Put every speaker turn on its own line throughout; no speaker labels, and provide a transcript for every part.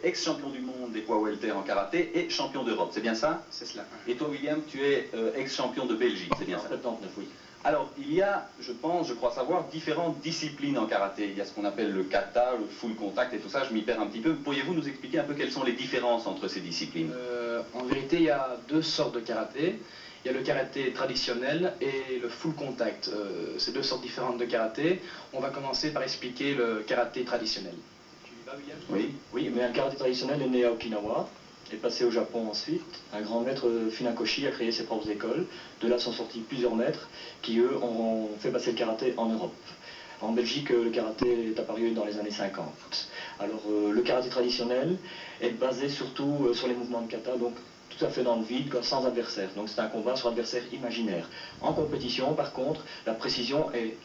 ex-champion du monde des poids welter en karaté et champion d'Europe, c'est bien ça?
C'est cela.
Et toi, William, tu es ex-champion de Belgique, c'est bien ça?
79, oui.
Alors, il y a, je crois savoir, différentes disciplines en karaté. Il y a ce qu'on appelle le kata, le full contact et tout ça, je m'y perds un petit peu. Pourriez-vous nous expliquer un peu quelles sont les différences entre ces disciplines?
En vérité, il y a deux sortes de karaté. Il y a le karaté traditionnel et le full contact. C'est deux sortes différentes de karaté. On va commencer par expliquer le karaté traditionnel. Tu y vas, William?
Oui, oui, mais un karaté traditionnel est né à Okinawa, est passé au Japon ensuite. Un grand maître, Funakoshi, a créé ses propres écoles. De là sont sortis plusieurs maîtres qui, eux, ont fait passer le karaté en Europe. En Belgique, le karaté est apparu dans les années 50. Alors, le karaté traditionnel est basé surtout sur les mouvements de kata, donc tout à fait dans le vide, sans adversaire. Donc c'est un combat sur adversaire imaginaire. En compétition, par contre, la précision est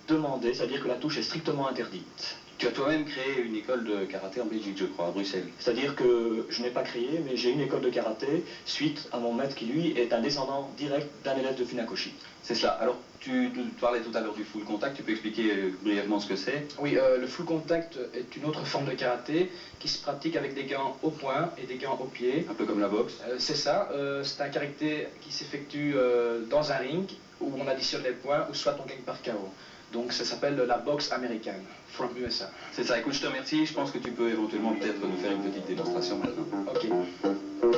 demandée, c'est-à-dire que la touche est strictement interdite.
Tu as toi-même créé une école de karaté en Belgique, je crois, à Bruxelles.
C'est-à-dire que je n'ai pas créé, mais j'ai une école de karaté suite à mon maître qui, lui, est un descendant direct d'un élève de Funakoshi.
C'est cela. Alors, tu parlais tout à l'heure du full contact, tu peux expliquer brièvement ce que c'est?
Oui, le full contact est une autre forme de karaté qui se pratique avec des gants au poing et des gants au pied.
Un peu comme la boxe?
C'est ça, c'est un karaté qui s'effectue dans un ring où on additionne les points ou soit on gagne par KO. Donc ça s'appelle la boxe américaine, from USA.
C'est ça, écoute, je te remercie, je pense que tu peux éventuellement peut-être nous faire une petite démonstration maintenant.
Ok.